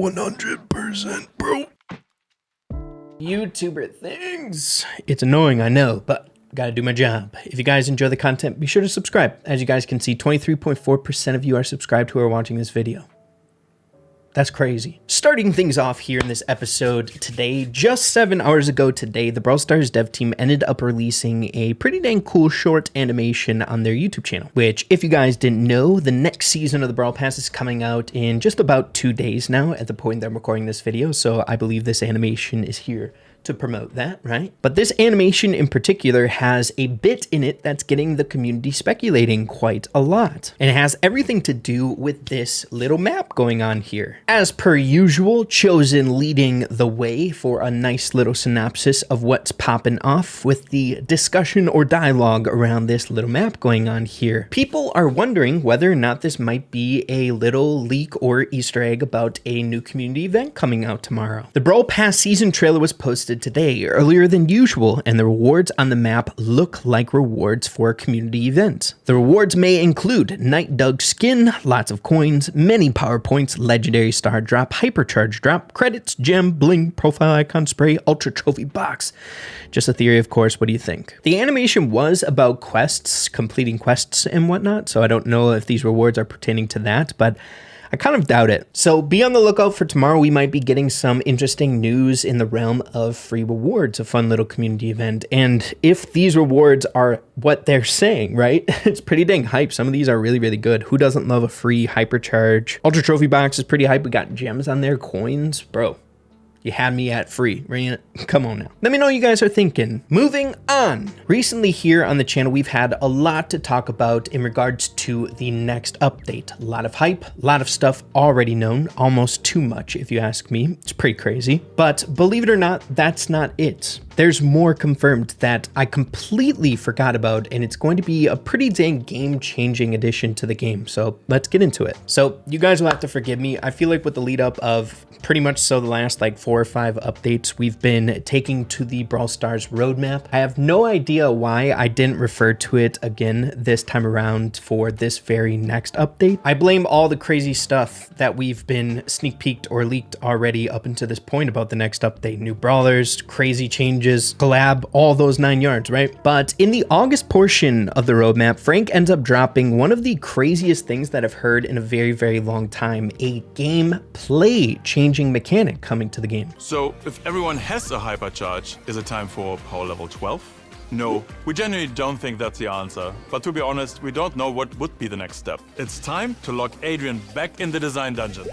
100%, bro. YouTuber things. It's annoying, I know, but gotta do my job. If you guys enjoy the content, be sure to subscribe. As you guys can see, 23.4% of you are subscribed who are watching this video. That's crazy. Starting things off here in this episode today, just 7 hours ago today, the Brawl Stars dev team ended up releasing a pretty dang cool short animation on their YouTube channel, which if you guys didn't know, the next season of the Brawl Pass is coming out in just about 2 days now at the point that I'm recording this video. So I believe this animation is here to promote that, right? But this animation in particular has a bit in it that's getting the community speculating quite a lot. And it has everything to do with this little map going on here. As per usual, Chosen leading the way for a nice little synopsis of what's popping off with the discussion or dialogue around this little map going on here. People are wondering whether or not this might be a little leak or Easter egg about a new community event coming out tomorrow. The Brawl Pass season trailer was posted today, earlier than usual, and the rewards on the map look like rewards for a community event. The rewards may include Night Dug skin, lots of coins, many power points, legendary star drop, hypercharge drop, credits, gem, bling, profile icon spray, ultra trophy box. Just a theory, of course. What do you think? The animation was about quests, completing quests and whatnot, so I don't know if these rewards are pertaining to that, but I kind of doubt it. So be on the lookout for tomorrow. We might be getting some interesting news in the realm of free rewards, a fun little community event. And if these rewards are what they're saying, right? It's pretty dang hype. Some of these are really, really good. Who doesn't love a free hypercharge? Ultra trophy box is pretty hype. We got gems on there, coins, bro. You had me at free, right? Come on now. Let me know what you guys are thinking. Moving on. Recently here on the channel, we've had a lot to talk about in regards to the next update. A lot of hype, a lot of stuff already known, almost too much if you ask me. It's pretty crazy. But believe it or not, that's not it. There's more confirmed that I completely forgot about, and it's going to be a pretty dang game-changing addition to the game. So let's get into it. So you guys will have to forgive me. I feel like with the lead up of pretty much so the last like 4 or 5 updates we've been taking to the Brawl Stars roadmap. I have no idea why I didn't refer to it again this time around for this very next update. I blame all the crazy stuff that we've been sneak peeked or leaked already up until this point about the next update. New brawlers, crazy changes, collab, all those 9 yards, right? But in the August portion of the roadmap, Frank ends up dropping one of the craziest things that I've heard in a very, very long time, a gameplay changing mechanic coming to the game. So if everyone has a hypercharge, is it time for power level 12? No, we genuinely don't think that's the answer. But to be honest, we don't know what would be the next step. It's time to lock Adrian back in the design dungeon.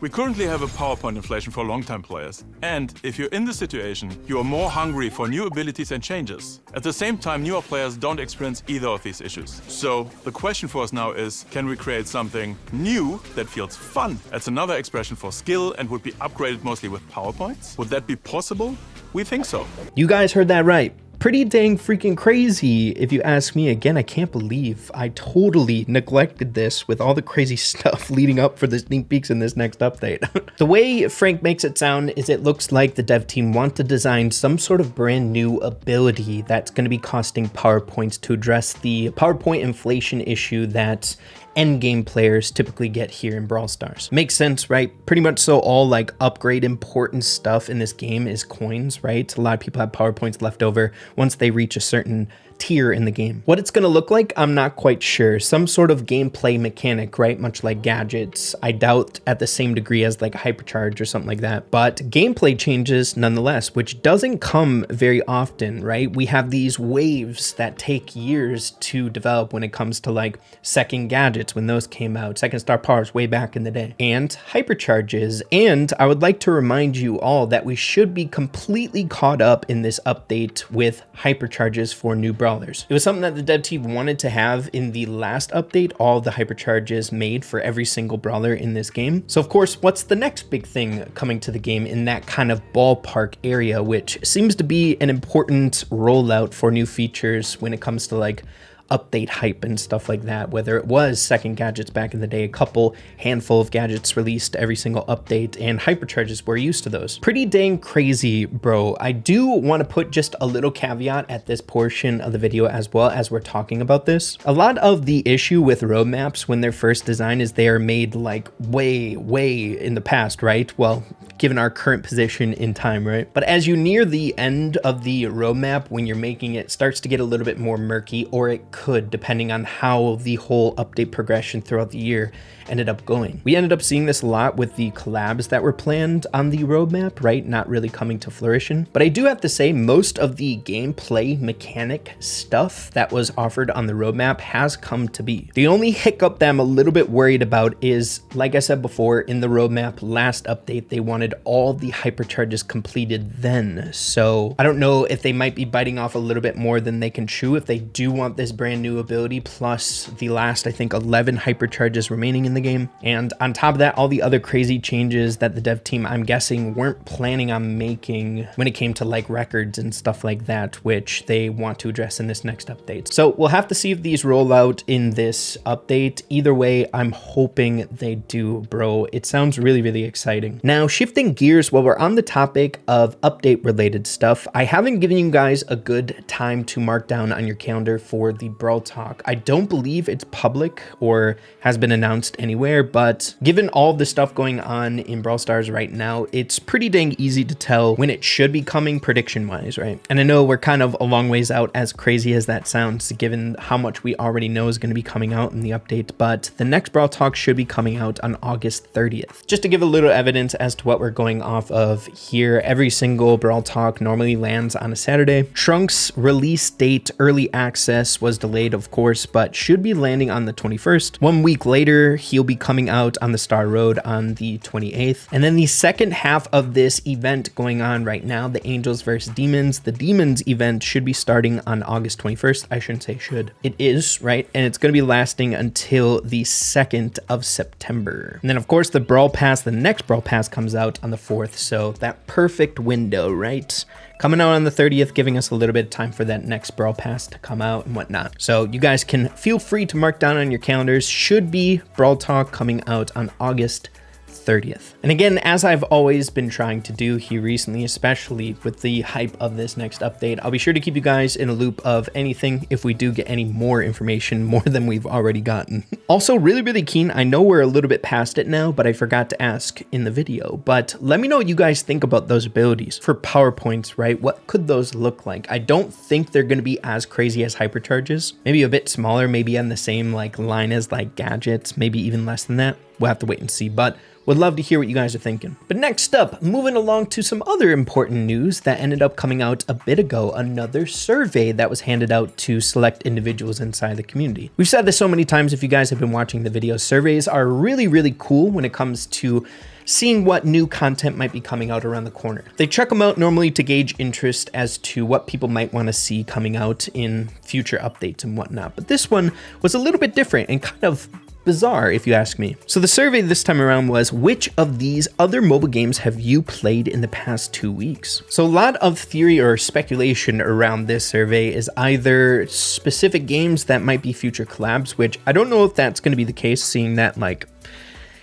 We currently have a PowerPoint inflation for long-time players. And if you're in this situation, you are more hungry for new abilities and changes. At the same time, newer players don't experience either of these issues. So the question for us now is, can we create something new that feels fun? That's another expression for skill and would be upgraded mostly with PowerPoints. Would that be possible? We think so. You guys heard that right. Pretty dang freaking crazy if you ask me. Again, I can't believe I totally neglected this with all the crazy stuff leading up for the sneak peeks in this next update. The way Frank makes it sound is it looks like the dev team want to design some sort of brand new ability that's going to be costing power points to address the PowerPoint inflation issue that endgame players typically get here in Brawl Stars. Makes sense, right? Pretty much so all like upgrade important stuff in this game is coins, right? A lot of people have power points left over once they reach a certain tier in the game. What it's gonna look like, I'm not quite sure. Some sort of gameplay mechanic, right? Much like gadgets. I doubt at the same degree as like a hypercharge or something like that, but gameplay changes nonetheless, which doesn't come very often, right? We have these waves that take years to develop when it comes to like second gadgets when those came out, second star powers way back in the day, and hypercharges. And I would like to remind you all that we should be completely caught up in this update with hypercharges for new brawlers. It was something that the dev team wanted to have in the last update, all the hypercharges made for every single brawler in this game. So of course, what's the next big thing coming to the game in that kind of ballpark area, which seems to be an important rollout for new features when it comes to like update hype and stuff like that, whether it was second gadgets back in the day, a handful of gadgets released every single update, and hypercharges, we're used to those. Pretty dang crazy, bro. I do want to put just a little caveat at this portion of the video as well as we're talking about this. A lot of the issue with roadmaps when they're first designed is they are made like way in the past, right? Well, given our current position in time, right? But as you near the end of the roadmap, when you're making it, starts to get a little bit more murky, or it could, depending on how the whole update progression throughout the year ended up going. We ended up seeing this a lot with the collabs that were planned on the roadmap, right? Not really coming to fruition. But I do have to say, most of the gameplay mechanic stuff that was offered on the roadmap has come to be. The only hiccup that I'm a little bit worried about is, like I said before, in the roadmap last update, they wanted all the hypercharges completed then. So I don't know if they might be biting off a little bit more than they can chew if they do want this brand new ability, plus the last, I think, 11 hypercharges remaining in the game. And on top of that, all the other crazy changes that the dev team, I'm guessing, weren't planning on making when it came to like records and stuff like that, which they want to address in this next update. So we'll have to see if these roll out in this update. Either way, I'm hoping they do, bro. It sounds really exciting. Now, shifting gears, while we're on the topic of update related stuff, I haven't given you guys a good time to mark down on your calendar for the Brawl Talk. I don't believe it's public or has been announced anywhere, but given all the stuff going on in Brawl Stars right now, it's pretty dang easy to tell when it should be coming prediction wise, right? And I know we're kind of a long ways out, as crazy as that sounds, given how much we already know is going to be coming out in the update, but the next Brawl Talk should be coming out on August 30th. Just to give a little evidence as to what we're going off of here, every single Brawl Talk normally lands on a Saturday. Trunks release date early access was delayed, of course, but should be landing on the 21st. 1 week later, he'll be coming out on the Star Road on the 28th. And then the second half of this event going on right now, the Angels versus Demons. The Demons event should be starting on August 21st. I shouldn't say should. It is, right? And it's going to be lasting until the 2nd of September. And then, of course, the Brawl Pass, the next Brawl Pass comes out on the 4th. So that perfect window, right? Coming out on the 30th, giving us a little bit of time for that next Brawl Pass to come out and whatnot. So you guys can feel free to mark down on your calendars. Should be Brawl Talk coming out on August 30th. And again, as I've always been trying to do here recently, especially with the hype of this next update, I'll be sure to keep you guys in a loop of anything if we do get any more information, more than we've already gotten. Also, really keen, I know we're a little bit past it now, but I forgot to ask in the video, but let me know what you guys think about those abilities for PowerPoints, right? What could those look like? I don't think they're going to be as crazy as hypercharges, maybe a bit smaller, maybe on the same like line as like gadgets, maybe even less than that. We'll have to wait and see, but would love to hear what you guys are thinking. But next up, moving along to some other important news that ended up coming out a bit ago, another survey that was handed out to select individuals inside the community. We've said this so many times if you guys have been watching the video, surveys are really cool when it comes to seeing what new content might be coming out around the corner. They check them out normally to gauge interest as to what people might want to see coming out in future updates and whatnot. But this one was a little bit different and kind of bizarre, if you ask me. So the survey this time around was, which of these other mobile games have you played in the past 2 weeks? So a lot of theory or speculation around this survey is either specific games that might be future collabs, which I don't know if that's going to be the case, seeing that like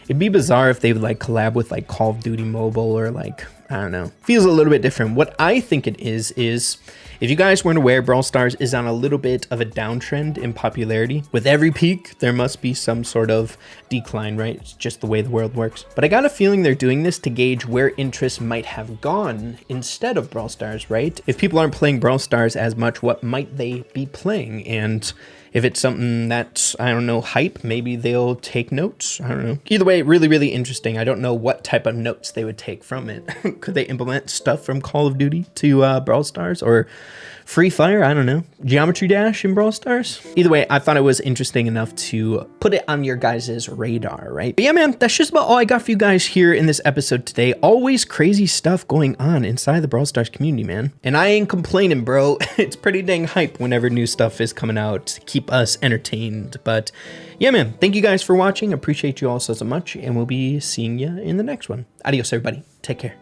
it'd be bizarre if they would like collab with like Call of Duty Mobile or like, I don't know, feels a little bit different. What I think it is if you guys weren't aware, Brawl Stars is on a little bit of a downtrend in popularity. With every peak, there must be some sort of decline, right? It's just the way the world works. But I got a feeling they're doing this to gauge where interest might have gone instead of Brawl Stars, right? If people aren't playing Brawl Stars as much, what might they be playing? And if it's something that's, I don't know, hype, maybe they'll take notes. I don't know. Either way, really interesting. I don't know what type of notes they would take from it. Could they implement stuff from Call of Duty to Brawl Stars or Free Fire? I don't know. Geometry Dash in Brawl Stars? Either way, I thought it was interesting enough to put it on your guys' radar, right? But yeah, man, that's just about all I got for you guys here in this episode today. Always crazy stuff going on inside the Brawl Stars community, man. And I ain't complaining, bro. It's pretty dang hype whenever new stuff is coming out to keep us entertained. But yeah, man, thank you guys for watching. Appreciate you all so much. And we'll be seeing you in the next one. Adios, everybody. Take care.